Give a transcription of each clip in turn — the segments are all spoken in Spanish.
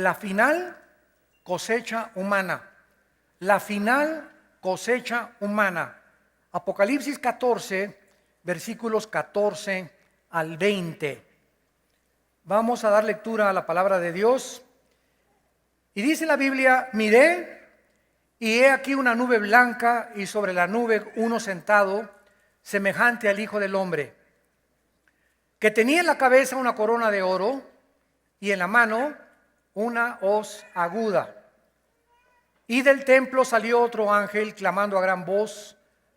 la final cosecha humana. La final cosecha humana. Apocalipsis 14, versículos 14 al 20. Vamos a dar lectura a la palabra de Dios. Y dice la Biblia: miré, y he aquí una nube blanca, y sobre la nube uno sentado, semejante al Hijo del Hombre, que tenía en la cabeza una corona de oro, y en la mano una hoz aguda. Y del templo salió otro ángel, clamando a gran voz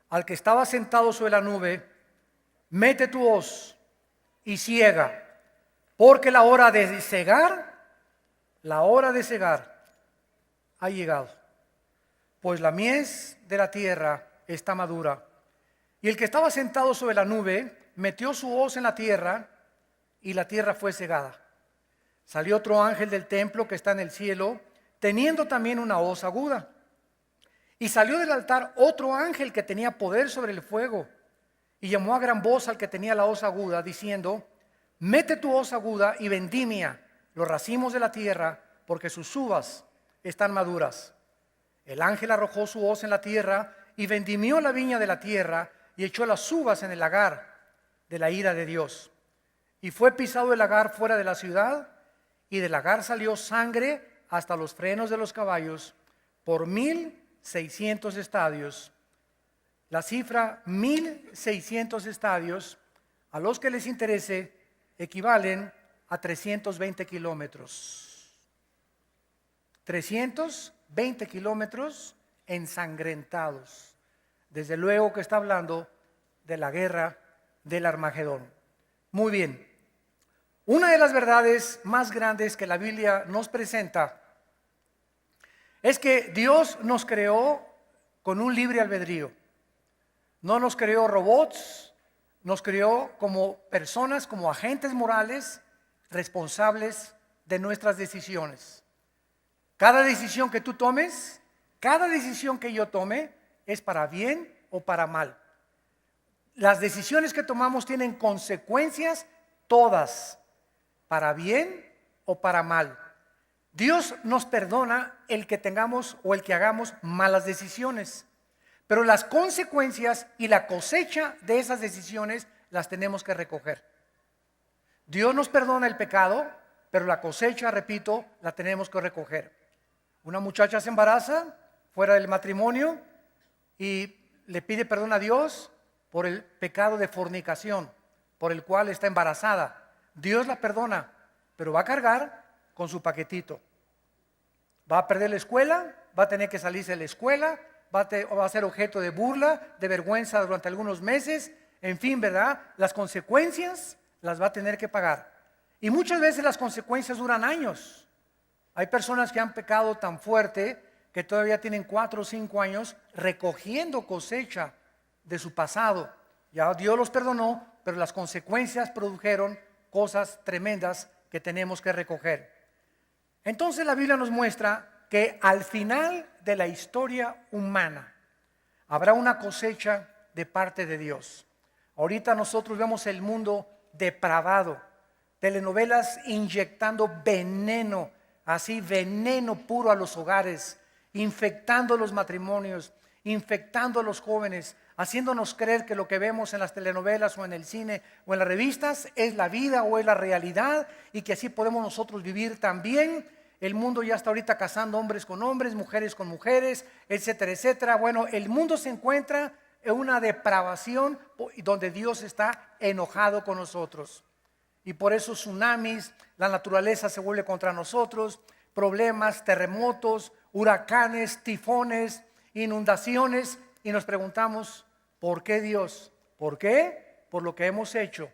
al que estaba sentado sobre la nube: mete tu hoz y ciega, porque la hora de cegar ha llegado, pues la mies de la tierra está madura. Y el que estaba sentado sobre la nube metió su hoz en la tierra, y la tierra fue cegada. Salió otro ángel del templo que está en el cielo, teniendo también una hoz aguda. Y salió del altar otro ángel que tenía poder sobre el fuego, y llamó a gran voz al que tenía la hoz aguda, diciendo: mete tu hoz aguda y vendimia los racimos de la tierra, porque sus uvas están maduras. El ángel arrojó su hoz en la tierra y vendimió la viña de la tierra, y echó las uvas en el lagar de la ira de Dios. Y fue pisado el lagar fuera de la ciudad, y del lagar salió sangre hasta los frenos de los caballos, por 1,600 estadios. La cifra 1,600 estadios, a los que les interese, equivalen a 320 kilómetros. 320 kilómetros ensangrentados. Desde luego que está hablando de la guerra del Armagedón. Muy bien. Una de las verdades más grandes que la Biblia nos presenta es que Dios nos creó con un libre albedrío. No nos creó robots, nos creó como personas, como agentes morales responsables de nuestras decisiones. Cada decisión que tú tomes, cada decisión que yo tome, es para bien o para mal. Las decisiones que tomamos tienen consecuencias todas, para bien o para mal. Dios nos perdona el que tengamos o el que hagamos malas decisiones, pero las consecuencias y la cosecha de esas decisiones las tenemos que recoger. Dios nos perdona el pecado, pero la cosecha, repito, la tenemos que recoger. Una muchacha se embaraza fuera del matrimonio y le pide perdón a Dios por el pecado de fornicación, por el cual está embarazada. Dios la perdona, pero va a cargar con su paquetito. Va a perder la escuela, va a tener que salirse de la escuela, va a ser objeto de burla, de vergüenza durante algunos meses. En fin, ¿verdad? Las consecuencias las va a tener que pagar. Y muchas veces las consecuencias duran años. Hay personas que han pecado tan fuerte que todavía tienen 4 o 5 años recogiendo cosecha de su pasado. Ya Dios los perdonó, pero las consecuencias produjeron cosas tremendas que tenemos que recoger. Entonces la Biblia nos muestra que al final de la historia humana habrá una cosecha de parte de Dios. Ahorita nosotros vemos el mundo depravado, telenovelas inyectando veneno, así veneno puro a los hogares, infectando los matrimonios, infectando a los jóvenes, haciéndonos creer que lo que vemos en las telenovelas o en el cine o en las revistas es la vida o es la realidad, y que así podemos nosotros vivir también. El mundo ya está ahorita casando hombres con hombres, mujeres con mujeres, etcétera, etcétera. Bueno, el mundo se encuentra en una depravación donde Dios está enojado con nosotros. Y por eso tsunamis, la naturaleza se vuelve contra nosotros, problemas, terremotos, huracanes, tifones, inundaciones, y nos preguntamos: ¿por qué Dios? ¿Por qué? Por lo que hemos hecho.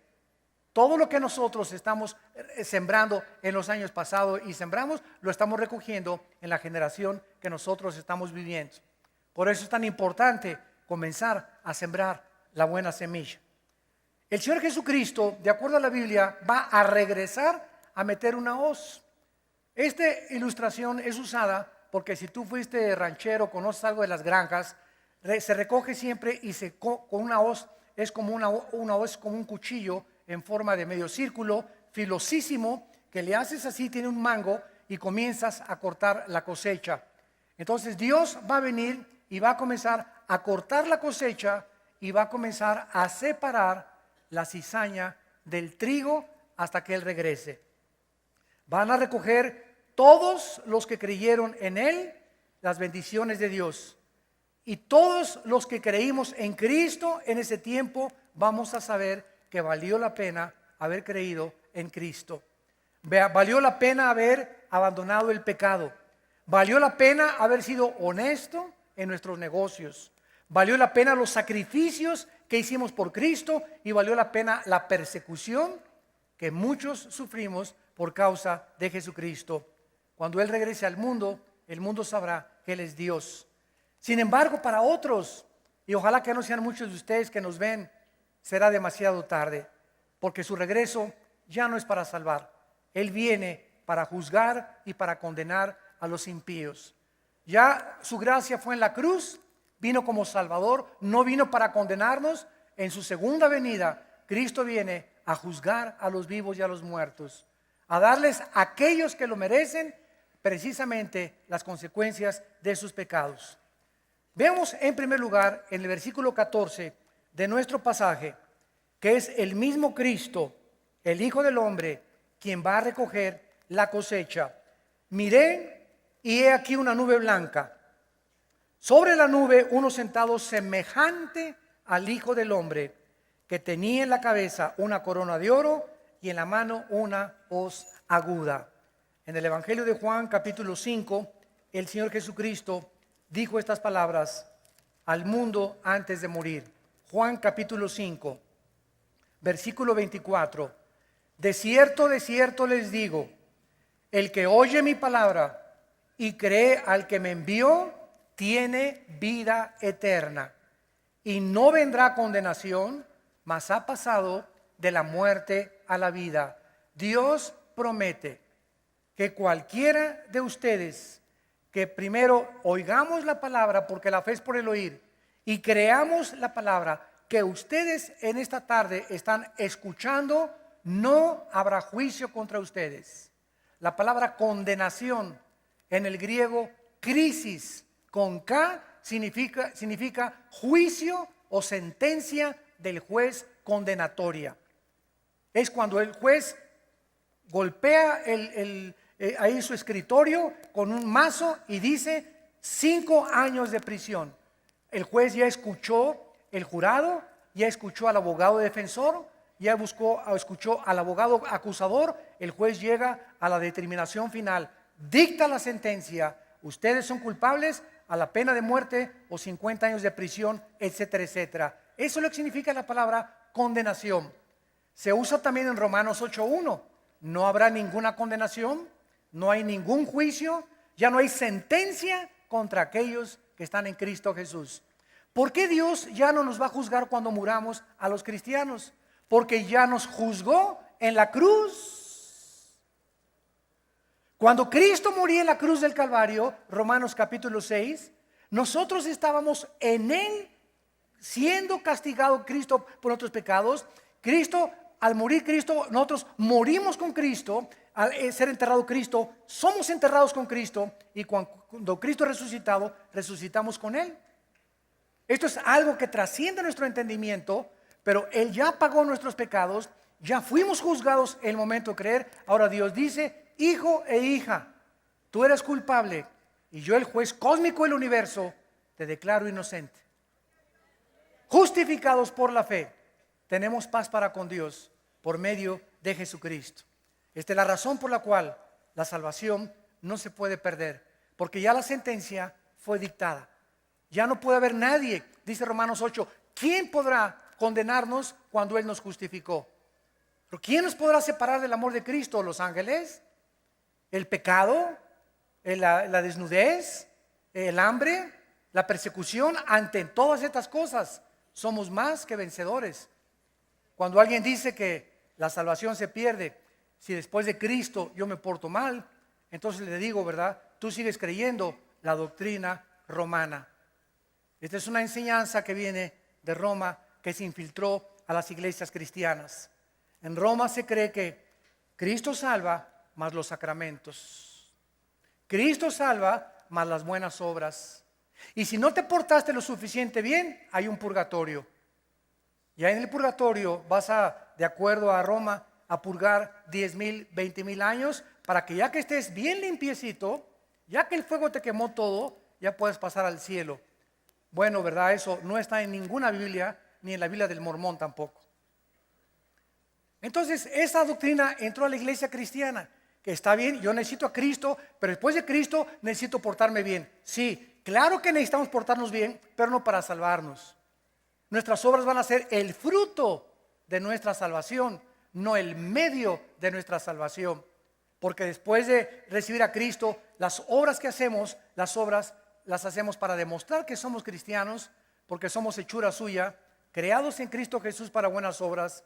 Todo lo que nosotros estamos sembrando en los años pasados y sembramos, lo estamos recogiendo en la generación que nosotros estamos viviendo. Por eso es tan importante comenzar a sembrar la buena semilla. El Señor Jesucristo, de acuerdo a la Biblia, va a regresar a meter una hoz. Esta ilustración es usada porque si tú fuiste ranchero, conoces algo de las granjas, se recoge siempre y con una hoz, es como una hoz, como un cuchillo en forma de medio círculo, filosísimo, que le haces así, tiene un mango, y comienzas a cortar la cosecha. Entonces Dios va a venir y va a comenzar a cortar la cosecha y va a comenzar a separar la cizaña del trigo hasta que Él regrese. Van a recoger todos los que creyeron en Él las bendiciones de Dios. Y todos los que creímos en Cristo en ese tiempo vamos a saber que valió la pena haber creído en Cristo. Valió la pena haber abandonado el pecado. Valió la pena haber sido honesto en nuestros negocios. Valió la pena los sacrificios que hicimos por Cristo y valió la pena la persecución que muchos sufrimos por causa de Jesucristo. Cuando Él regrese al mundo, el mundo sabrá que Él es Dios. Sin embargo, para otros, y ojalá que no sean muchos de ustedes que nos ven, será demasiado tarde, porque su regreso ya no es para salvar. Él viene para juzgar y para condenar a los impíos. Ya su gracia fue en la cruz, vino como Salvador, no vino para condenarnos. En su segunda venida, Cristo viene a juzgar a los vivos y a los muertos, a darles a aquellos que lo merecen precisamente las consecuencias de sus pecados. Veamos en primer lugar en el versículo 14 de nuestro pasaje que es el mismo Cristo, el Hijo del Hombre, quien va a recoger la cosecha. Miré y he aquí una nube blanca. Sobre la nube uno sentado semejante al Hijo del Hombre, que tenía en la cabeza una corona de oro y en la mano una hoz aguda. En el Evangelio de Juan capítulo 5, el Señor Jesucristo dijo estas palabras al mundo antes de morir. Juan capítulo 5, versículo 24. De cierto les digo, el que oye mi palabra y cree al que me envió, tiene vida eterna y no vendrá condenación, mas ha pasado de la muerte a la vida. Dios promete que cualquiera de ustedes que primero oigamos la palabra, porque la fe es por el oír, y creamos la palabra que ustedes en esta tarde están escuchando, no habrá juicio contra ustedes. La palabra condenación en el griego, crisis, con K, significa juicio o sentencia del juez condenatoria. Es cuando el juez golpea ahí su escritorio con un mazo y dice 5 años de prisión. El juez ya escuchó el jurado, ya escuchó al abogado defensor, ya escuchó al abogado acusador. El juez llega a la determinación final, dicta la sentencia. Ustedes son culpables a la pena de muerte o 50 años de prisión, etcétera, etcétera. Eso es lo que significa la palabra condenación. Se usa también en Romanos 8:1. No habrá ninguna condenación, no hay ningún juicio, ya no hay sentencia contra aquellos que están en Cristo Jesús. ¿Por qué Dios ya no nos va a juzgar cuando muramos a los cristianos? Porque ya nos juzgó en la cruz. Cuando Cristo moría en la cruz del Calvario, Romanos capítulo 6, nosotros estábamos en Él, siendo castigado Cristo por nuestros pecados. Cristo, al morir Cristo, nosotros morimos con Cristo. Al ser enterrado Cristo, somos enterrados con Cristo. Y cuando Cristo es resucitado, resucitamos con Él. Esto es algo que trasciende nuestro entendimiento, pero Él ya pagó nuestros pecados, ya fuimos juzgados en el momento de creer. Ahora Dios dice, hijo e hija, tú eres culpable y yo, el juez cósmico del universo, te declaro inocente. Justificados por la fe, tenemos paz para con Dios por medio de Jesucristo. Esta es la razón por la cual la salvación no se puede perder, porque ya la sentencia fue dictada. Ya no puede haber nadie, dice Romanos 8, ¿quién podrá condenarnos cuando Él nos justificó? ¿Pero quién nos podrá separar del amor de Cristo? ¿Los ángeles? ¿El pecado? ¿La desnudez? ¿El hambre? ¿La persecución? Ante todas estas cosas somos más que vencedores. Cuando alguien dice que la salvación se pierde si después de Cristo yo me porto mal, entonces le digo, ¿verdad? Tú sigues creyendo la doctrina romana. Esta es una enseñanza que viene de Roma, que se infiltró a las iglesias cristianas. En Roma se cree que Cristo salva, más los sacramentos. Cristo salva, más las buenas obras. Y si no te portaste lo suficiente bien, hay un purgatorio. Y ahí en el purgatorio vas de acuerdo a Roma, a purgar 10,000, 20,000 años, para que ya que estés bien limpiecito, ya que el fuego te quemó todo, ya puedes pasar al cielo. Bueno, ¿verdad? Eso no está en ninguna Biblia, ni en la Biblia del Mormón tampoco. Entonces, esa doctrina entró a la iglesia cristiana, que está bien, yo necesito a Cristo, pero después de Cristo necesito portarme bien. Sí, claro que necesitamos portarnos bien, pero no para salvarnos. Nuestras obras van a ser el fruto de nuestra salvación, no el medio de nuestra salvación. Porque después de recibir a Cristo, las obras que hacemos, las obras las hacemos para demostrar que somos cristianos, porque somos hechura suya, creados en Cristo Jesús para buenas obras,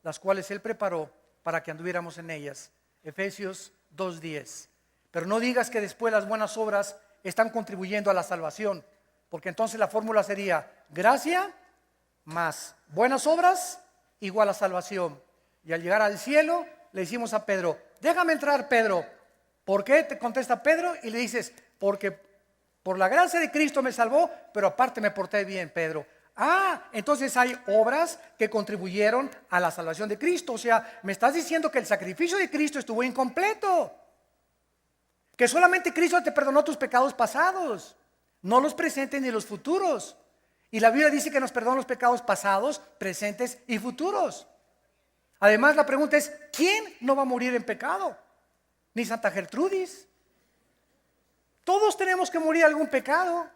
las cuales Él preparó para que anduviéramos en ellas. Efesios 2:10. Pero no digas que después las buenas obras están contribuyendo a la salvación, porque entonces la fórmula sería gracia más buenas obras igual a salvación. Y al llegar al cielo le decimos a Pedro, déjame entrar, Pedro. ¿Por qué? Te contesta Pedro y le dices, porque por la gracia de Cristo me salvó, pero aparte me porté bien, Pedro. Entonces hay obras que contribuyeron a la salvación de Cristo. O sea, me estás diciendo que el sacrificio de Cristo estuvo incompleto, que solamente Cristo te perdonó tus pecados pasados, no los presentes ni los futuros. Y la Biblia dice que nos perdona los pecados pasados, presentes y futuros. Además, la pregunta es, ¿quién no va a morir en pecado? Ni Santa Gertrudis. Todos tenemos que morir algún pecado.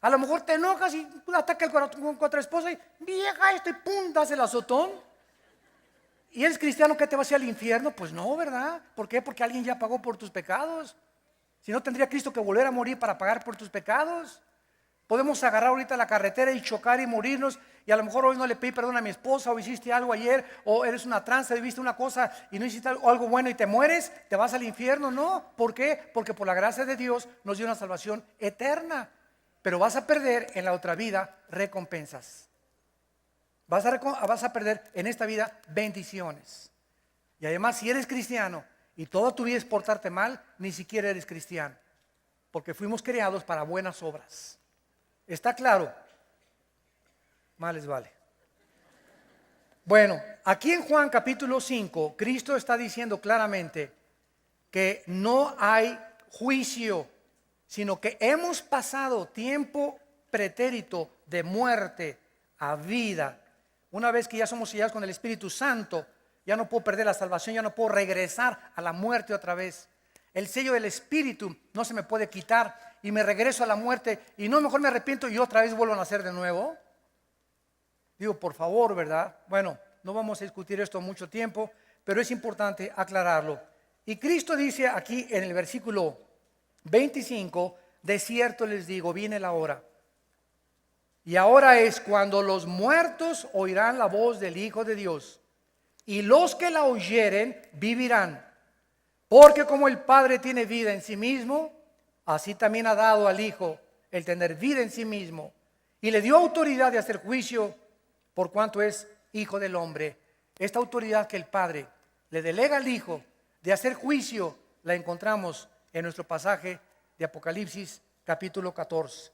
A lo mejor te enojas y ataca el corazón contra la esposa y vieja esto y pum, das el azotón. ¿Y eres cristiano que te vas al infierno? Pues no, ¿verdad? ¿Por qué? Porque alguien ya pagó por tus pecados. Si no, tendría Cristo que volver a morir para pagar por tus pecados. Podemos agarrar ahorita la carretera y chocar y morirnos, y a lo mejor hoy no le pedí perdón a mi esposa, o hiciste algo ayer, o eres una tranza y viste una cosa y no hiciste algo bueno y te mueres, te vas al infierno. No, ¿por qué? Porque por la gracia de Dios nos dio una salvación eterna, pero vas a perder en la otra vida recompensas. Vas a perder en esta vida bendiciones. Y además, si eres cristiano y toda tu vida es portarte mal, ni siquiera eres cristiano, porque fuimos creados para buenas obras. ¿Está claro? Más les vale. Bueno, aquí en Juan capítulo 5, Cristo está diciendo claramente que no hay juicio, sino que hemos pasado tiempo pretérito de muerte a vida. Una vez que ya somos sellados con el Espíritu Santo, ya no puedo perder la salvación, ya no puedo regresar a la muerte otra vez. El sello del Espíritu no se me puede quitar y me regreso a la muerte y no, mejor me arrepiento y otra vez vuelvo a nacer de nuevo. Digo, por favor, ¿verdad? Bueno, no vamos a discutir esto mucho tiempo, pero es importante aclararlo. Y Cristo dice aquí en el versículo 25, de cierto les digo, viene la hora. Y ahora es cuando los muertos oirán la voz del Hijo de Dios, y los que la oyeren vivirán. Porque como el Padre tiene vida en sí mismo, así también ha dado al Hijo el tener vida en sí mismo, y le dio autoridad de hacer juicio por cuanto es Hijo del hombre. Esta autoridad que el Padre le delega al Hijo de hacer juicio la encontramos en nuestro pasaje de Apocalipsis capítulo 14.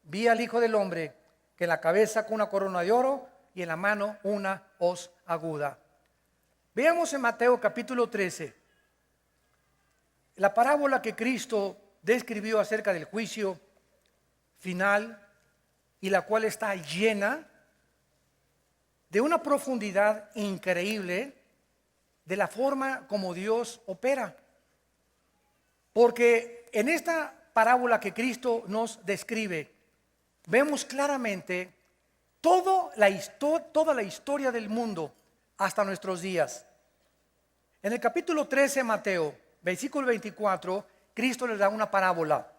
Vi al Hijo del hombre que en la cabeza con una corona de oro y en la mano una hoz aguda. Veamos en Mateo capítulo 13 la parábola que Cristo describió acerca del juicio final, y la cual está llena de una profundidad increíble de la forma como Dios opera. Porque en esta parábola que Cristo nos describe, vemos claramente toda la historia del mundo hasta nuestros días. En el capítulo 13 de Mateo, versículo 24, Cristo les da una parábola.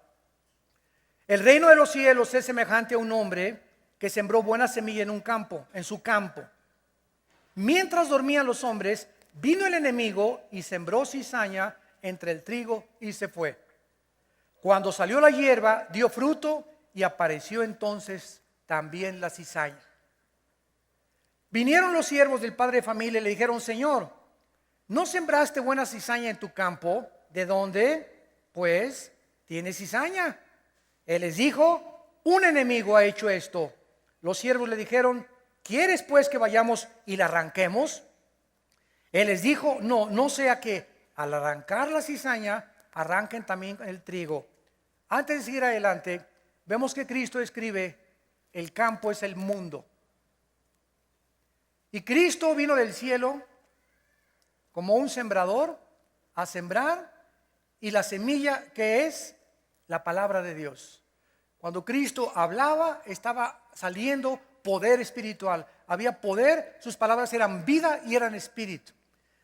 El reino de los cielos es semejante a un hombre que sembró buena semilla en un campo, en su campo. Mientras dormían los hombres, vino el enemigo y sembró cizaña entre el trigo y se fue. Cuando salió la hierba, dio fruto y apareció entonces también la cizaña. Vinieron los siervos del padre de familia y le dijeron: Señor, ¿no sembraste buena cizaña en tu campo? ¿De dónde, pues, tiene cizaña. Él les dijo, un enemigo ha hecho esto. Los siervos le dijeron, ¿quieres pues que vayamos y la arranquemos? Él les dijo, no, no sea que al arrancar la cizaña, arranquen también el trigo. Antes de seguir adelante, vemos que Cristo escribe, el campo es el mundo. Y Cristo vino del cielo como un sembrador a sembrar, y la semilla que es la palabra de Dios. Cuando Cristo hablaba, estaba saliendo poder espiritual. Había poder, sus palabras eran vida y eran espíritu.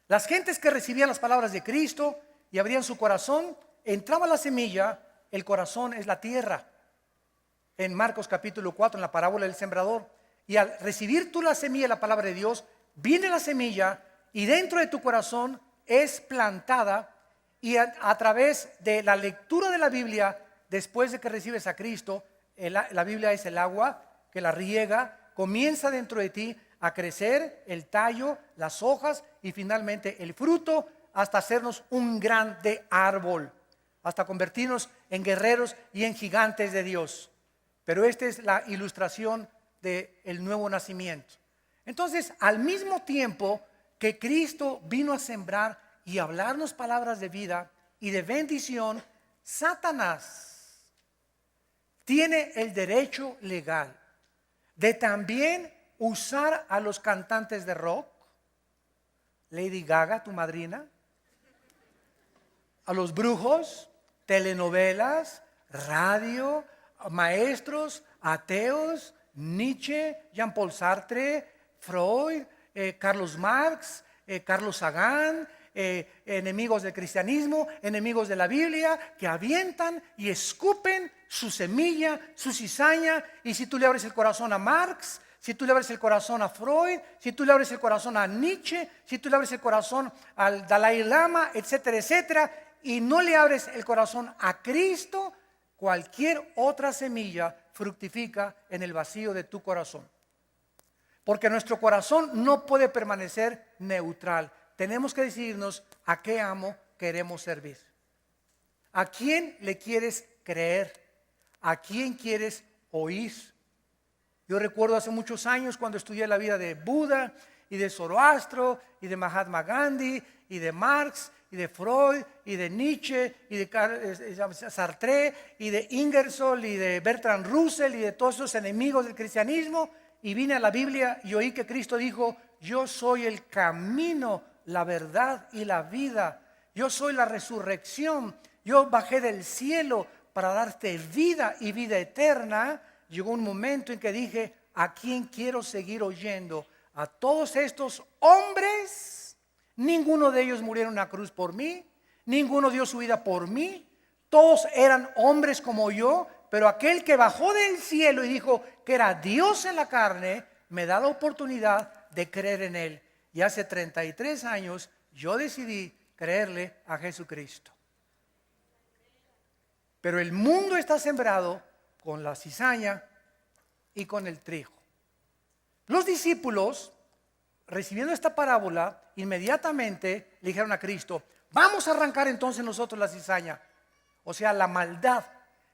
Las gentes que recibían las palabras de Cristo y abrían su corazón, entraba la semilla. El corazón es la tierra. En Marcos capítulo 4, en la parábola del sembrador. Y al recibir tú la semilla, la palabra de Dios, viene la semilla y dentro de tu corazón es plantada, y a través de la lectura de la Biblia, después de que recibes a Cristo, la Biblia es el agua que la riega, comienza dentro de ti a crecer el tallo, las hojas y finalmente el fruto, hasta hacernos un grande árbol, hasta convertirnos en guerreros y en gigantes de Dios. Pero esta es la ilustración del nuevo nacimiento. Entonces, al mismo tiempo que Cristo vino a sembrar y hablarnos palabras de vida y de bendición, Satanás tiene el derecho legal de también usar a los cantantes de rock, Lady Gaga, tu madrina, a los brujos, telenovelas, radio, maestros, ateos, Nietzsche, Jean-Paul Sartre, Freud, Carlos Marx, Carlos Sagan, enemigos del cristianismo, enemigos de la Biblia, que avientan y escupen su semilla, su cizaña. Y si tú le abres el corazón a Marx, si tú le abres el corazón a Freud, si tú le abres el corazón a Nietzsche, si tú le abres el corazón al Dalai Lama, etcétera, etcétera, y no le abres el corazón a Cristo, cualquier otra semilla fructifica en el vacío de tu corazón. Porque nuestro corazón no puede permanecer neutral. Tenemos que decidirnos a qué amo queremos servir. ¿A quién le quieres creer? ¿A quién quieres oír? Yo recuerdo hace muchos años cuando estudié la vida de Buda y de Zoroastro y de Mahatma Gandhi y de Marx y de Freud y de Nietzsche y de Sartre y de Ingersoll y de Bertrand Russell y de todos esos enemigos del cristianismo, y vine a la Biblia y oí que Cristo dijo, yo soy el camino, la verdad y la vida. Yo soy la resurrección. Yo bajé del cielo para darte vida y vida eterna. Llegó un momento en que dije, ¿a quién quiero seguir oyendo? A todos estos hombres. Ninguno de ellos murieron en la cruz por mí. Ninguno dio su vida por mí. Todos eran hombres como yo. Pero aquel que bajó del cielo y dijo que era Dios en la carne, me da la oportunidad de creer en Él. Y hace 33 años yo decidí creerle a Jesucristo. Pero el mundo está sembrado con la cizaña y con el trigo. Los discípulos, recibiendo esta parábola, inmediatamente le dijeron a Cristo, vamos a arrancar entonces nosotros la cizaña. O sea, la maldad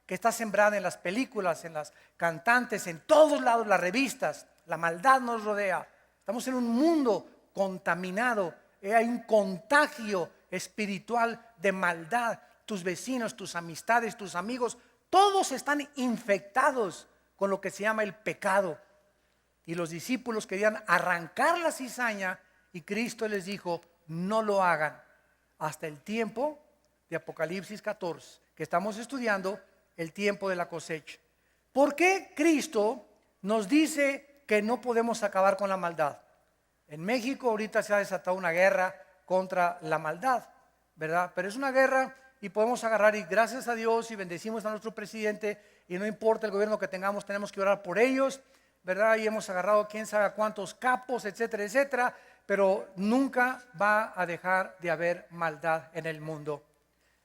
que está sembrada en las películas, en las cantantes, en todos lados, las revistas. La maldad nos rodea. Estamos en un mundo contaminado. Hay un contagio espiritual de maldad. Tus vecinos, tus amistades, tus amigos, todos están infectados con lo que se llama el pecado. Y los discípulos querían arrancar la cizaña y Cristo les dijo, no lo hagan hasta el tiempo de Apocalipsis 14, que estamos estudiando, el tiempo de la cosecha. ¿Por qué Cristo nos dice que no podemos acabar con la maldad? En México ahorita se ha desatado una guerra contra la maldad, ¿verdad? Pero es una guerra y podemos agarrar y gracias a Dios y bendecimos a nuestro presidente y no importa el gobierno que tengamos, tenemos que orar por ellos, ¿verdad? Y hemos agarrado quién sabe cuántos capos, etcétera, etcétera, pero nunca va a dejar de haber maldad en el mundo.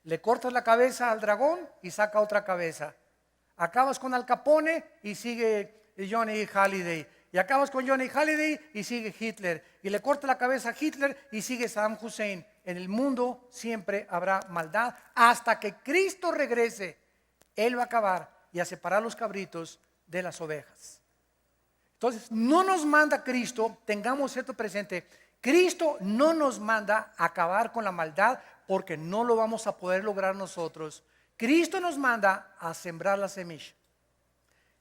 Le cortas la cabeza al dragón y saca otra cabeza. Acabas con Al Capone y sigue Johnny Hallyday. Y acabas con Johnny Hallyday y sigue Hitler. Y le cortas la cabeza a Hitler y sigue Saddam Hussein. en el mundo siempre habrá maldad hasta que Cristo regrese. Él va a acabar y a separar los cabritos de las ovejas. Entonces, no nos manda Cristo, tengamos esto presente, Cristo no nos manda a acabar con la maldad porque no lo vamos a poder lograr nosotros. Cristo nos manda a sembrar la semilla.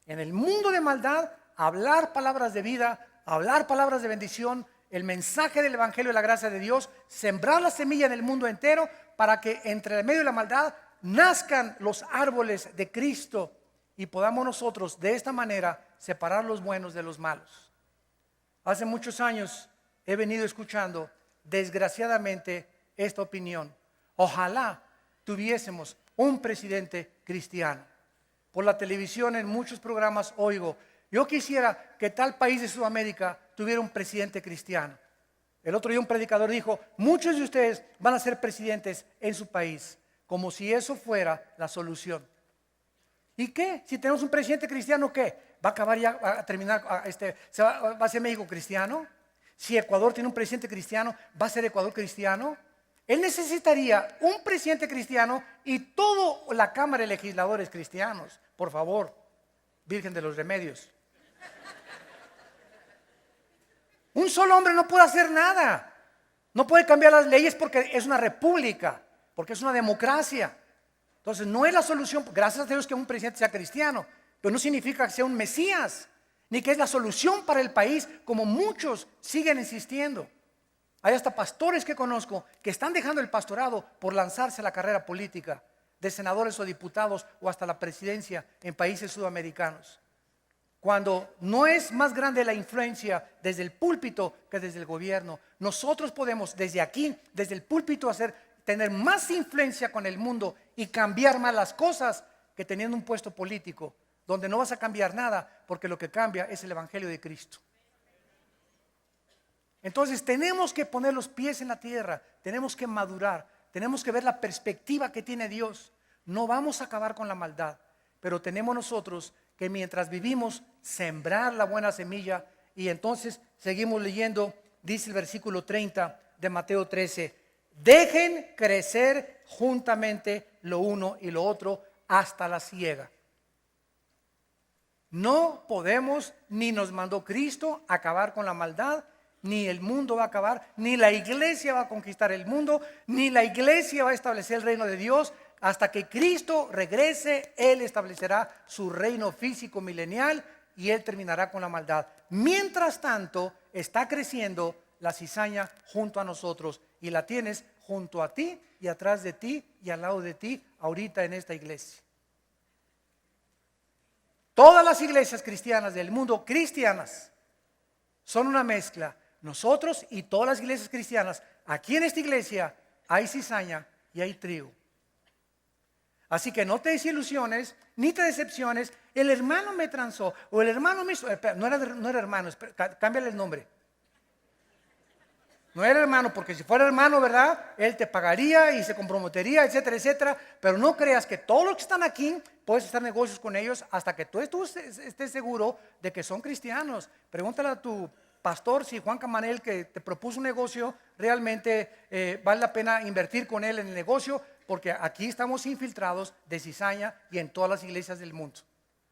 En el mundo de maldad, hablar palabras de vida, hablar palabras de bendición, el mensaje del Evangelio de la gracia de Dios, sembrar la semilla en el mundo entero para que entre el medio de la maldad nazcan los árboles de Cristo y podamos nosotros de esta manera separar los buenos de los malos. Hace muchos años he venido escuchando desgraciadamente esta opinión. Ojalá tuviésemos un presidente cristiano. Por la televisión en muchos programas oigo, yo quisiera que tal país de Sudamérica tuviera un presidente cristiano. El otro día un predicador dijo, muchos de ustedes van a ser presidentes en su país, como si eso fuera la solución. ¿Y qué? Si tenemos un presidente cristiano, ¿qué? ¿Va a acabar ya, a terminar, va a ser México cristiano? Si Ecuador tiene un presidente cristiano, ¿va a ser Ecuador cristiano? Él necesitaría un presidente cristiano y toda la Cámara de Legisladores cristianos. Por favor, Virgen de los Remedios. Un solo hombre no puede hacer nada. No puede cambiar las leyes porque es una república, porque es una democracia. Entonces no es la solución, gracias a Dios que un presidente sea cristiano, pero no significa que sea un Mesías, ni que es la solución para el país, como muchos siguen insistiendo. Hay hasta pastores que conozco que están dejando el pastorado por lanzarse a la carrera política, de senadores o diputados o hasta la presidencia en países sudamericanos. Cuando no es más grande la influencia desde el púlpito que desde el gobierno, nosotros podemos desde aquí, desde el púlpito, tener más influencia con el mundo y cambiar más las cosas que teniendo un puesto político, donde no vas a cambiar nada, porque lo que cambia es el Evangelio de Cristo. Entonces tenemos que poner los pies en la tierra, tenemos que madurar, tenemos que ver la perspectiva que tiene Dios. No vamos a acabar con la maldad, pero tenemos nosotros que mientras vivimos sembrar la buena semilla. Y entonces seguimos leyendo, dice el versículo 30 de Mateo 13, dejen crecer juntamente lo uno y lo otro hasta la siega. No podemos, ni nos mandó Cristo acabar con la maldad, ni el mundo va a acabar, ni la iglesia va a conquistar el mundo, ni la iglesia va a establecer el reino de Dios. Hasta que Cristo regrese, Él establecerá su reino físico milenial y Él terminará con la maldad. Mientras tanto, está creciendo la cizaña junto a nosotros y la tienes junto a ti y atrás de ti y al lado de ti ahorita en esta iglesia. Todas las iglesias cristianas del mundo, cristianas, son una mezcla. Nosotros y todas las iglesias cristianas, aquí en esta iglesia hay cizaña y hay trigo. Así que no te desilusiones, ni te decepciones. El hermano me transó, o el hermano me hizo, no era hermano, cámbiale el nombre. No era hermano, porque si fuera hermano, ¿verdad? Él te pagaría y se comprometería, etcétera, etcétera. Pero no creas que todos los que están aquí, puedes hacer negocios con ellos hasta que tú estés seguro de que son cristianos. Pregúntale a tu pastor si Juan Camanel, que te propuso un negocio, realmente vale la pena invertir con él en el negocio, porque aquí estamos infiltrados de cizaña y en todas las iglesias del mundo.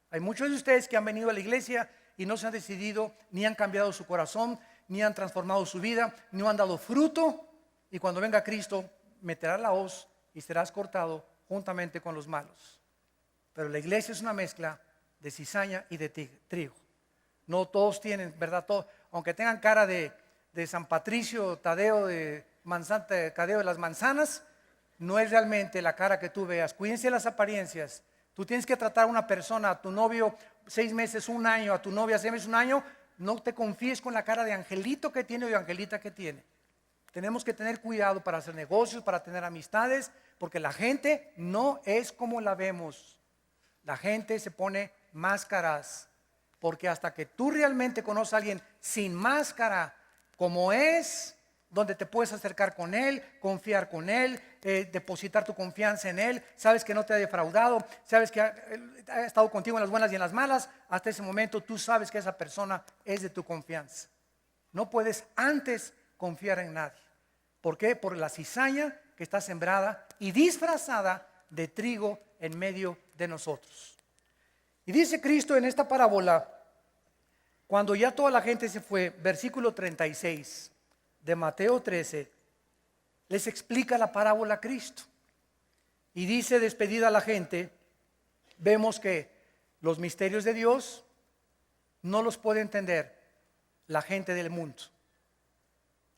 Hay muchos de ustedes que han venido a la iglesia y no se han decidido, ni han cambiado su corazón, ni han transformado su vida, ni han dado fruto, y cuando venga Cristo meterá la hoz y serás cortado juntamente con los malos. Pero la iglesia es una mezcla de cizaña y de trigo. No todos tienen, ¿verdad? Aunque tengan cara de San Patricio, Tadeo de las manzanas, no es realmente la cara que tú veas. Cuídense de las apariencias. Tú tienes que tratar a una persona, a tu novio 6 meses, 1 año, a tu novia 6 meses, 1 año. No te confíes con la cara de angelito que tiene o de angelita que tiene. Tenemos que tener cuidado para hacer negocios, para tener amistades, porque la gente no es como la vemos. La gente se pone máscaras, porque hasta que tú realmente conoces a alguien sin máscara, como es, donde te puedes acercar con él, confiar con él, depositar tu confianza en él, sabes que no te ha defraudado, sabes que ha estado contigo en las buenas y en las malas, hasta ese momento tú sabes que esa persona es de tu confianza. No puedes antes confiar en nadie. ¿Por qué? Por la cizaña que está sembrada y disfrazada de trigo en medio de nosotros. Y dice Cristo en esta parábola, cuando ya toda la gente se fue, versículo 36 de Mateo 13, les explica la parábola a Cristo. Y dice, despedida la gente, vemos que los misterios de Dios no los puede entender la gente del mundo.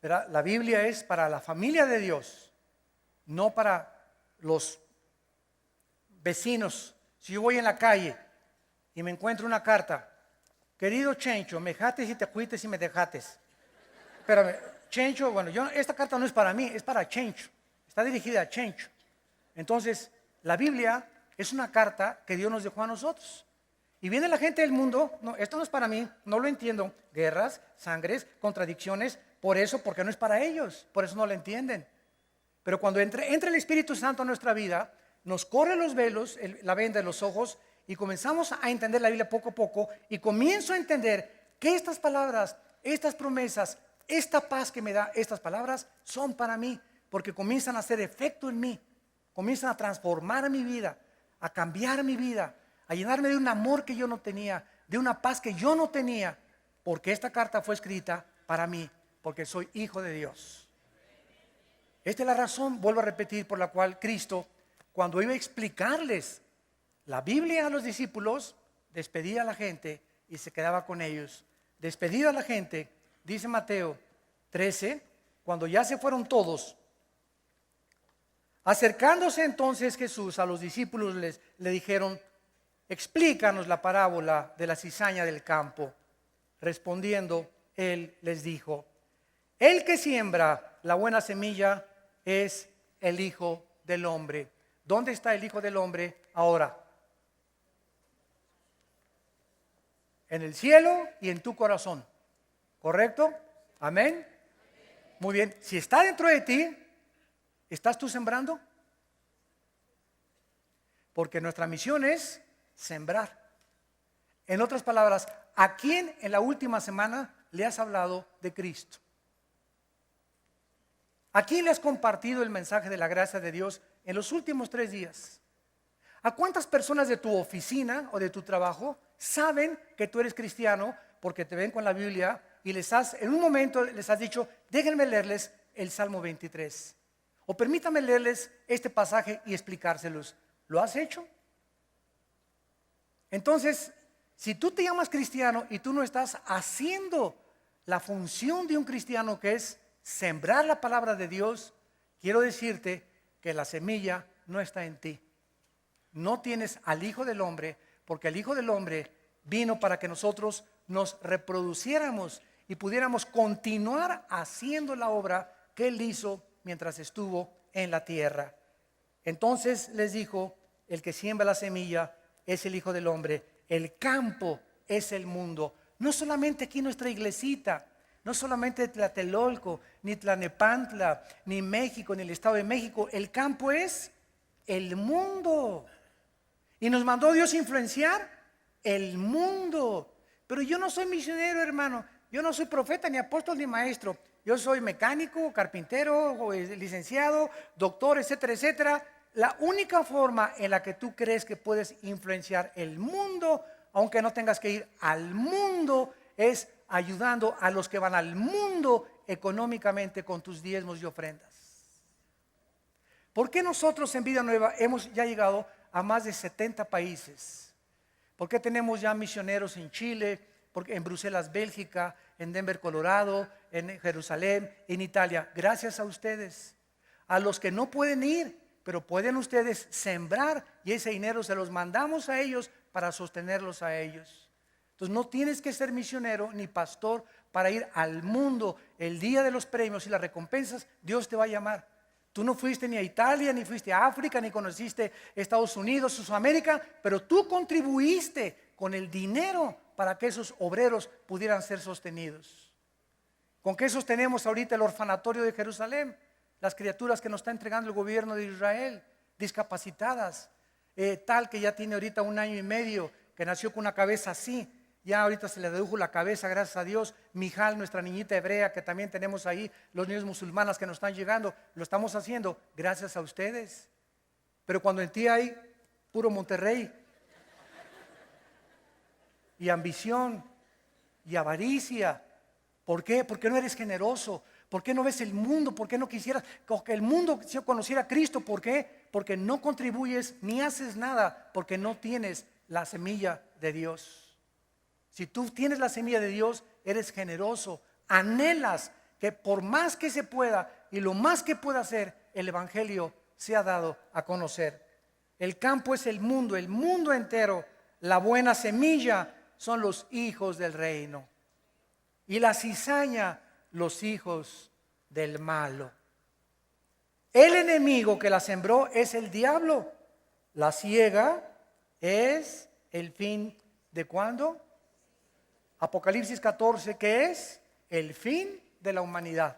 ¿Verdad? La Biblia es para la familia de Dios, no para los vecinos. Si yo voy en la calle y me encuentro una carta, querido Chencho, me jates y te cuites y me dejates. Espérame, Chencho, bueno, esta carta no es para mí, es para Chencho, está dirigida a Chencho. Entonces, la Biblia es una carta que Dios nos dejó a nosotros. Y viene la gente del mundo, no, esto no es para mí, no lo entiendo. Guerras, sangres, contradicciones, porque no es para ellos, por eso no lo entienden. Pero cuando entra el Espíritu Santo a nuestra vida, nos corre los velos, la venda de los ojos, y comenzamos a entender la Biblia poco a poco, y comienzo a entender que estas palabras, estas promesas, esta paz que me da estas palabras son para mí, porque comienzan a hacer efecto en mí, comienzan a transformar mi vida, a cambiar mi vida, a llenarme de un amor que yo no tenía, de una paz que yo no tenía, porque esta carta fue escrita para mí, porque soy hijo de Dios. Esta es la razón, vuelvo a repetir, por la cual Cristo, cuando iba a explicarles la Biblia a los discípulos, despedía a la gente y se quedaba con ellos. Despedida a la gente, dice Mateo 13, cuando ya se fueron todos, acercándose entonces Jesús a los discípulos le dijeron, explícanos la parábola de la cizaña del campo. Respondiendo, él les dijo, el que siembra la buena semilla es el Hijo del Hombre. ¿Dónde está el Hijo del Hombre ahora? En el cielo y en tu corazón. ¿Correcto? Amén. Muy bien. Si está dentro de ti, ¿estás tú sembrando? Porque nuestra misión es sembrar. En otras palabras, ¿a quién en la última semana le has hablado de Cristo? ¿A quién le has compartido el mensaje de la gracia de Dios en los últimos 3 días? ¿A cuántas personas de tu oficina o de tu trabajo saben que tú eres cristiano porque te ven con la Biblia y en un momento les has dicho, déjenme leerles el Salmo 23? O permítame leerles este pasaje y explicárselos. ¿Lo has hecho? Entonces, si tú te llamas cristiano y tú no estás haciendo la función de un cristiano, que es sembrar la palabra de Dios, quiero decirte que la semilla no está en ti. No tienes al Hijo del Hombre, porque el Hijo del Hombre vino para que nosotros nos reproduciéramos y pudiéramos continuar haciendo la obra que Él hizo mientras estuvo en la tierra. Entonces les dijo, el que siembra la semilla es el Hijo del Hombre, el campo es el mundo. No solamente aquí nuestra iglesita, no solamente Tlatelolco, ni Tlanepantla, ni México, ni el Estado de México. El campo es el mundo. Y nos mandó Dios influenciar el mundo. Pero yo no soy misionero, hermano. Yo no soy profeta, ni apóstol, ni maestro. Yo soy mecánico, carpintero, licenciado, doctor, etcétera, etcétera. La única forma en la que tú crees que puedes influenciar el mundo, aunque no tengas que ir al mundo, es ayudando a los que van al mundo económicamente con tus diezmos y ofrendas. ¿Por qué nosotros en Vida Nueva hemos ya llegado a más de 70 países? ¿Por qué tenemos ya misioneros en Chile, en Bruselas, Bélgica, en Denver, Colorado, en Jerusalén, en Italia? Gracias a ustedes. A los que no pueden ir, pero pueden ustedes sembrar y ese dinero se los mandamos a ellos para sostenerlos a ellos. Entonces no tienes que ser misionero ni pastor para ir al mundo. El día de los premios y las recompensas, Dios te va a llamar. Tú no fuiste ni a Italia, ni fuiste a África, ni conociste Estados Unidos, Sudamérica, pero tú contribuiste con el dinero para que esos obreros pudieran ser sostenidos. ¿Con qué sostenemos ahorita el orfanatorio de Jerusalén? Las criaturas que nos está entregando el gobierno de Israel, discapacitadas, tal que ya tiene ahorita 1 año y medio, que nació con una cabeza así. Ya ahorita se le redujo la cabeza, gracias a Dios. Mijal, nuestra niñita hebrea, que también tenemos ahí, los niños musulmanas que nos están llegando, lo estamos haciendo gracias a ustedes. Pero cuando en ti hay puro Monterrey, y ambición, y avaricia, ¿por qué? Porque no eres generoso. ¿Por qué no ves el mundo? ¿Por qué no quisieras que el mundo conociera a Cristo? ¿Por qué? Porque no contribuyes ni haces nada, porque no tienes la semilla de Dios. Si tú tienes la semilla de Dios, eres generoso, anhelas que por más que se pueda y lo más que pueda hacer, el evangelio sea dado a conocer. El campo es el mundo entero. La buena semilla son los hijos del reino. Y la cizaña, los hijos del malo. El enemigo que la sembró es el diablo. La siega es el fin de ¿cuándo? Apocalipsis 14, ¿qué es? El fin de la humanidad.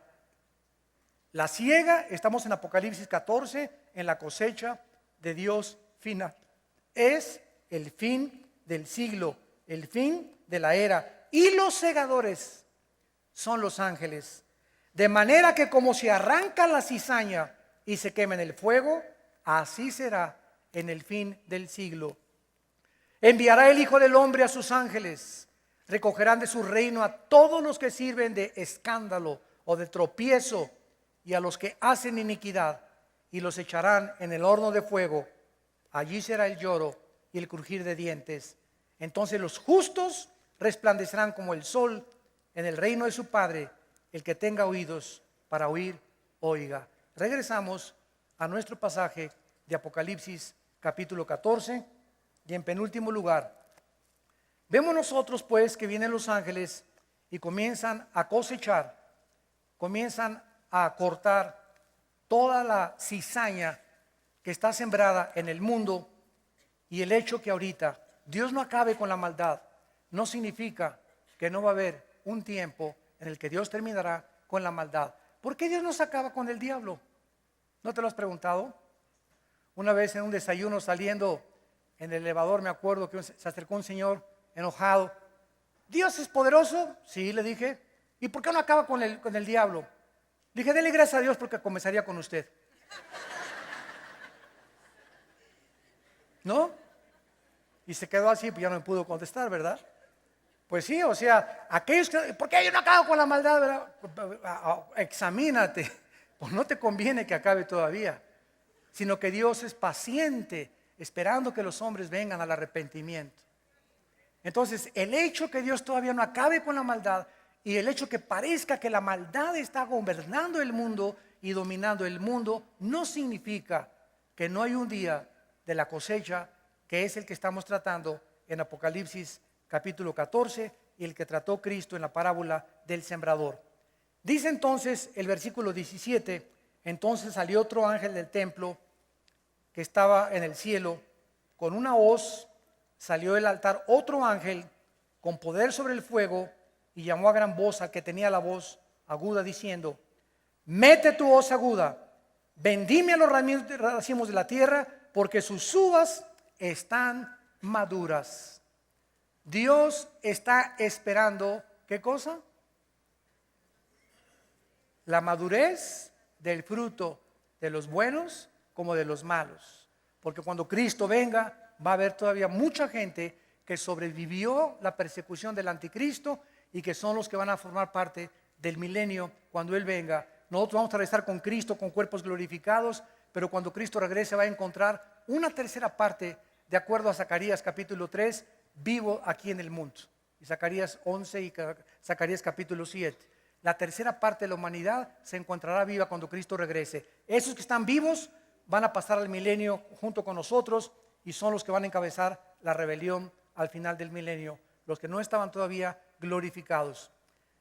La siega, estamos en Apocalipsis 14, en la cosecha de Dios final. Es el fin del siglo, el fin de la era. Y los segadores son los ángeles. De manera que como se arranca la cizaña y se quema en el fuego, así será en el fin del siglo. Enviará el Hijo del Hombre a sus ángeles. Recogerán de su reino a todos los que sirven de escándalo o de tropiezo y a los que hacen iniquidad, y los echarán en el horno de fuego. Allí será el lloro y el crujir de dientes. Entonces los justos resplandecerán como el sol en el reino de su Padre. El que tenga oídos para oír, oiga. Regresamos a nuestro pasaje de Apocalipsis capítulo 14 y en penúltimo lugar, vemos nosotros pues que vienen los ángeles y comienzan a cosechar, comienzan a cortar toda la cizaña que está sembrada en el mundo. Y el hecho que ahorita Dios no acabe con la maldad no significa que no va a haber un tiempo en el que Dios terminará con la maldad. ¿Por qué Dios no se acaba con el diablo? ¿No te lo has preguntado? Una vez en un desayuno saliendo en el elevador, me acuerdo que se acercó un señor enojado. ¿Dios es poderoso? Sí, le dije. ¿Y por qué no acaba con el diablo? Le dije, dele gracias a Dios porque comenzaría con usted. ¿No? Y se quedó así, pues ya no me pudo contestar, ¿verdad? Pues sí, o sea, aquellos que, ¿por qué yo no acabo con la maldad? ¿Verdad? Examínate, pues no te conviene que acabe todavía, sino que Dios es paciente, esperando que los hombres vengan al arrepentimiento. Entonces, el hecho que Dios todavía no acabe con la maldad y el hecho que parezca que la maldad está gobernando el mundo y dominando el mundo, no significa que no hay un día de la cosecha, que es el que estamos tratando en Apocalipsis capítulo 14 y el que trató Cristo en la parábola del sembrador. Dice entonces el versículo 17, entonces salió otro ángel del templo que estaba en el cielo, con una hoz, salió del altar otro ángel con poder sobre el fuego y llamó a gran voz al que tenía la voz aguda diciendo, mete tu hoz aguda, vendime a los racimos de la tierra, porque sus uvas están maduras. Dios está esperando, ¿qué cosa? La madurez del fruto de los buenos como de los malos. Porque cuando Cristo venga, va a haber todavía mucha gente que sobrevivió la persecución del anticristo y que son los que van a formar parte del milenio cuando Él venga. Nosotros vamos a regresar con Cristo con cuerpos glorificados, pero cuando Cristo regrese va a encontrar una tercera parte, de acuerdo a Zacarías capítulo 3, vivo aquí en el mundo. Y Zacarías 11 y Zacarías capítulo 7. La tercera parte de la humanidad se encontrará viva cuando Cristo regrese. Esos que están vivos van a pasar al milenio junto con nosotros y son los que van a encabezar la rebelión al final del milenio, los que no estaban todavía glorificados.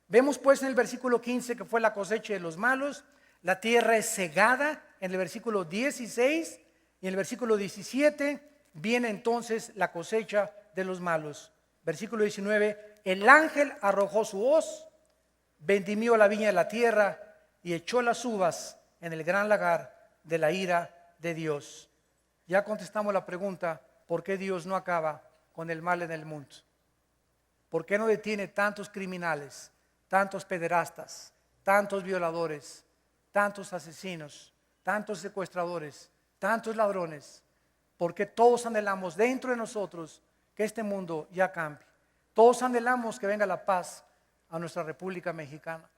Vemos pues en el versículo 15 que fue la cosecha de los malos, la tierra es cegada en el versículo 16 y en el versículo 17 viene entonces la cosecha de los malos. Versículo 19, el ángel arrojó su hoz, vendimió la viña de la tierra y echó las uvas en el gran lagar de la ira de Dios. Ya contestamos la pregunta, ¿por qué Dios no acaba con el mal en el mundo? ¿Por qué no detiene tantos criminales, tantos pederastas, tantos violadores, tantos asesinos, tantos secuestradores, tantos ladrones? Porque todos anhelamos dentro de nosotros que este mundo ya cambie. Todos anhelamos que venga la paz a nuestra República Mexicana.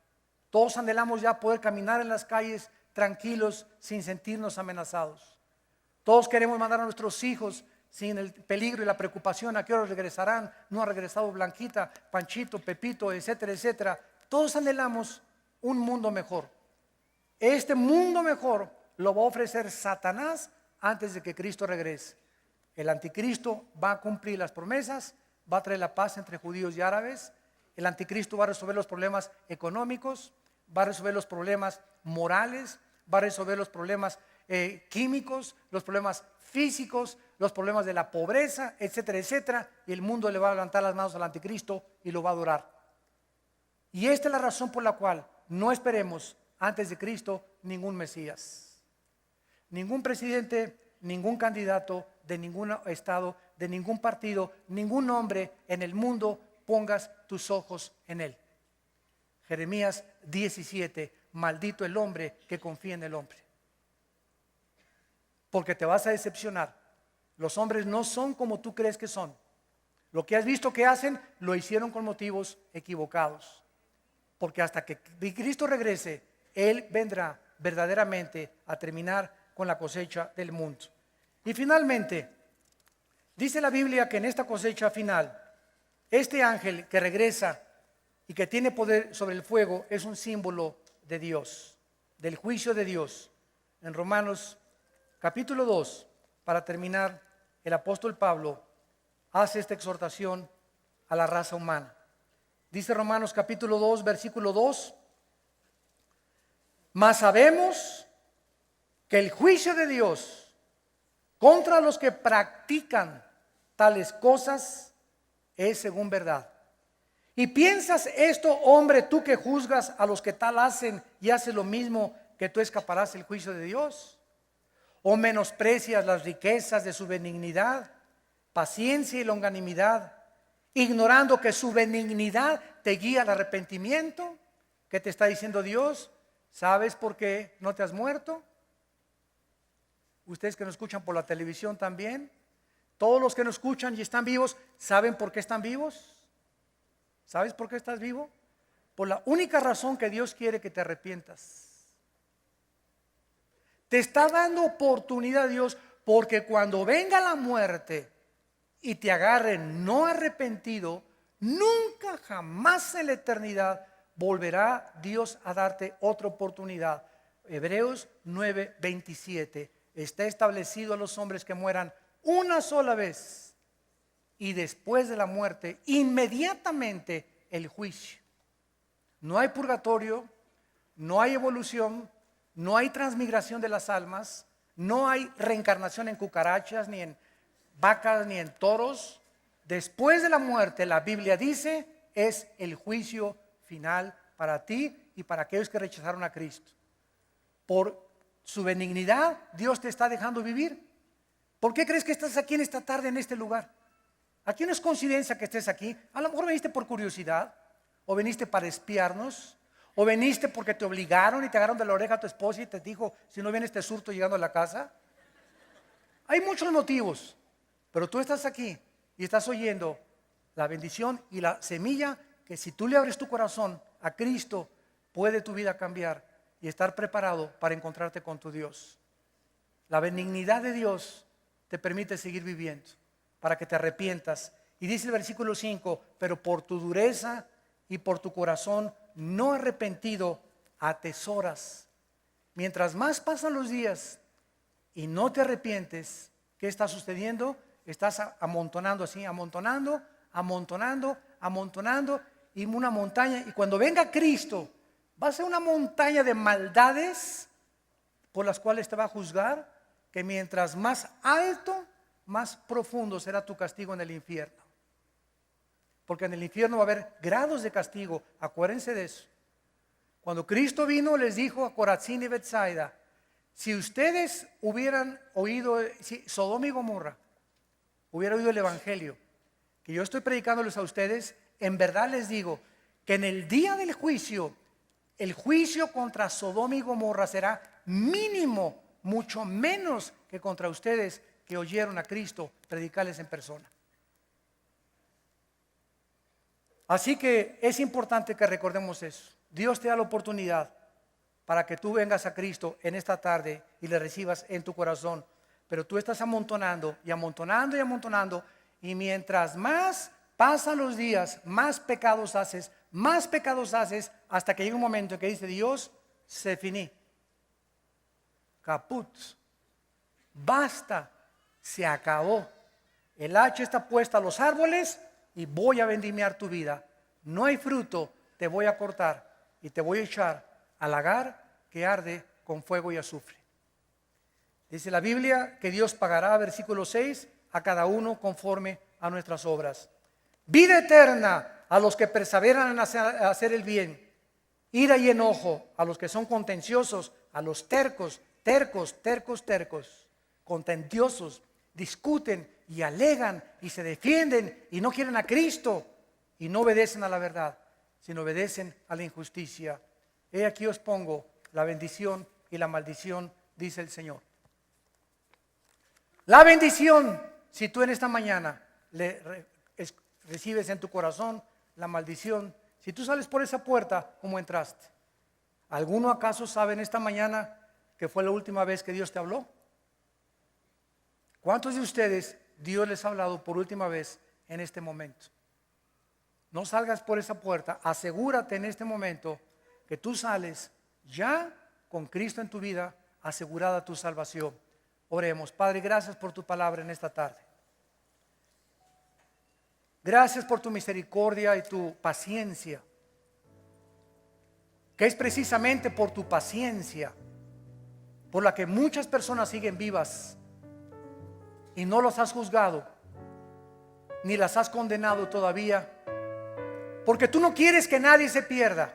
Todos anhelamos ya poder caminar en las calles tranquilos sin sentirnos amenazados. Todos queremos mandar a nuestros hijos sin el peligro y la preocupación a qué hora regresarán. No ha regresado Blanquita, Panchito, Pepito, etcétera, etcétera. Todos anhelamos un mundo mejor. Este mundo mejor lo va a ofrecer Satanás antes de que Cristo regrese. El anticristo va a cumplir las promesas, va a traer la paz entre judíos y árabes. El anticristo va a resolver los problemas económicos, va a resolver los problemas morales, va a resolver los problemas químicos, los problemas físicos, los problemas de la pobreza, etcétera, etcétera. Y el mundo le va a levantar las manos al anticristo y lo va a adorar. Y esta es la razón por la cual no esperemos antes de Cristo ningún Mesías. Ningún presidente, ningún candidato de ningún estado, de ningún partido, ningún hombre en el mundo pongas tus ojos en él. Jeremías 17, maldito el hombre que confía en el hombre. Porque te vas a decepcionar. Los hombres no son como tú crees que son. Lo que has visto que hacen, lo hicieron con motivos equivocados. Porque hasta que Cristo regrese, Él vendrá verdaderamente a terminar con la cosecha del mundo. Y finalmente, dice la Biblia que en esta cosecha final, este ángel que regresa y que tiene poder sobre el fuego es un símbolo de Dios, del juicio de Dios. En Romanos capítulo 2, para terminar, el apóstol Pablo hace esta exhortación a la raza humana. Dice Romanos capítulo 2, versículo 2: mas sabemos que el juicio de Dios contra los que practican tales cosas es según verdad. ¿Y piensas esto, hombre, tú que juzgas a los que tal hacen y haces lo mismo, que tú escaparás del juicio de Dios? ¿O menosprecias las riquezas de su benignidad, paciencia y longanimidad, ignorando que su benignidad te guía al arrepentimiento? ¿Qué te está diciendo Dios? ¿Sabes por qué no te has muerto? Ustedes que nos escuchan por la televisión también, todos los que nos escuchan y están vivos, ¿saben por qué están vivos? ¿Sabes por qué estás vivo? Por la única razón que Dios quiere que te arrepientas. Te está dando oportunidad Dios, porque cuando venga la muerte y te agarren no arrepentido, nunca jamás en la eternidad volverá Dios a darte otra oportunidad. Hebreos 9:27. Está establecido a los hombres que mueran una sola vez y después de la muerte inmediatamente el juicio. No hay purgatorio, no hay evolución, no hay transmigración de las almas, no hay reencarnación en cucarachas, ni en vacas, ni en toros. Después de la muerte, la Biblia dice, es el juicio final para ti y para aquellos que rechazaron a Cristo. Por su benignidad, Dios te está dejando vivir. ¿Por qué crees que estás aquí en esta tarde, en este lugar? Aquí no es coincidencia que estés aquí. A lo mejor viniste por curiosidad, o viniste para espiarnos, o viniste porque te obligaron y te agarraron de la oreja a tu esposa y te dijo, si no vienes te surto llegando a la casa. Hay muchos motivos, pero tú estás aquí y estás oyendo la bendición y la semilla que si tú le abres tu corazón a Cristo, puede tu vida cambiar y estar preparado para encontrarte con tu Dios. La benignidad de Dios te permite seguir viviendo para que te arrepientas. Y dice el versículo 5, pero por tu dureza y por tu corazón no arrepentido atesoras. Mientras más pasan los días y no te arrepientes, ¿qué está sucediendo? Estás amontonando así, amontonando, y una montaña. Y cuando venga Cristo, va a ser una montaña de maldades por las cuales te va a juzgar, que mientras más alto, más profundo será tu castigo en el infierno. Porque en el infierno va a haber grados de castigo. Acuérdense de eso. Cuando Cristo vino, les dijo a Corazín y Betsaida, si ustedes hubieran oído, si Sodoma y Gomorra hubiera oído el evangelio que yo estoy predicándoles a ustedes, en verdad les digo que en el día del juicio, el juicio contra Sodoma y Gomorra será mínimo, mucho menos que contra ustedes que oyeron a Cristo predicarles en persona. Así que es importante que recordemos eso. Dios te da la oportunidad para que tú vengas a Cristo en esta tarde y le recibas en tu corazón. Pero tú estás amontonando y amontonando y amontonando, y mientras más pasan los días, más pecados haces, hasta que llega un momento en que dice Dios, se finí, caput, basta, se acabó. El hacha está puesta a los árboles y voy a vendimiar tu vida. No hay fruto, te voy a cortar y te voy a echar al lagar que arde con fuego y azufre. Dice la Biblia que Dios pagará, versículo 6, a cada uno conforme a nuestras obras. Vida eterna a los que perseveran en hacer el bien. Ira y enojo a los que son contenciosos, a los tercos, contentiosos, discuten y alegan y se defienden y no quieren a Cristo y no obedecen a la verdad, sino obedecen a la injusticia. He aquí os pongo la bendición y la maldición, dice el Señor. La bendición, si tú en esta mañana recibes en tu corazón la maldición, si tú sales por esa puerta, ¿cómo entraste? ¿Alguno acaso sabe en esta mañana que fue la última vez que Dios te habló? ¿Cuántos de ustedes Dios les ha hablado por última vez en este momento? No salgas por esa puerta, asegúrate en este momento que tú sales ya con Cristo en tu vida, asegurada tu salvación. Oremos. Padre, gracias por tu palabra en esta tarde. Gracias por tu misericordia y tu paciencia, que es precisamente por tu paciencia por la que muchas personas siguen vivas y no los has juzgado ni las has condenado todavía, porque tú no quieres que nadie se pierda,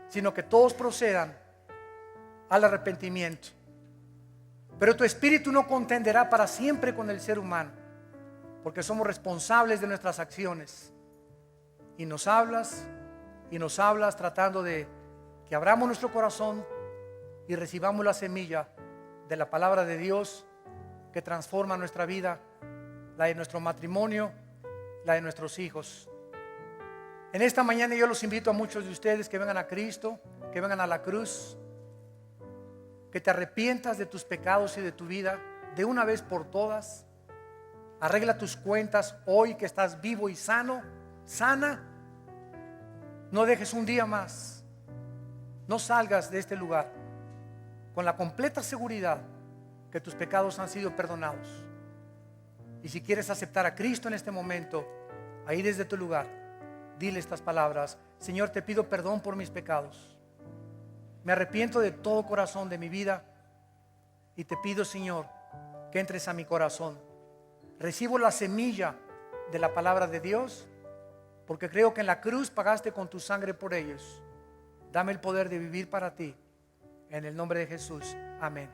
sino que todos procedan al arrepentimiento. Pero tu espíritu no contenderá para siempre con el ser humano, porque somos responsables de nuestras acciones. Y nos hablas tratando de que abramos nuestro corazón y recibamos la semilla de la palabra de Dios que transforma nuestra vida, la de nuestro matrimonio, la de nuestros hijos. En esta mañana yo los invito a muchos de ustedes que vengan a Cristo, que vengan a la cruz, que te arrepientas de tus pecados y de tu vida de una vez por todas. Arregla tus cuentas hoy que estás vivo y sana. No dejes un día más. No salgas de este lugar con la completa seguridad que tus pecados han sido perdonados. Y si quieres aceptar a Cristo en este momento, ahí desde tu lugar, dile estas palabras: Señor, te pido perdón por mis pecados. Me arrepiento de todo corazón de mi vida y te pido, Señor, que entres a mi corazón. Recibo la semilla de la palabra de Dios, porque creo que en la cruz pagaste con tu sangre por ellos. Dame el poder de vivir para ti. En el nombre de Jesús. Amén.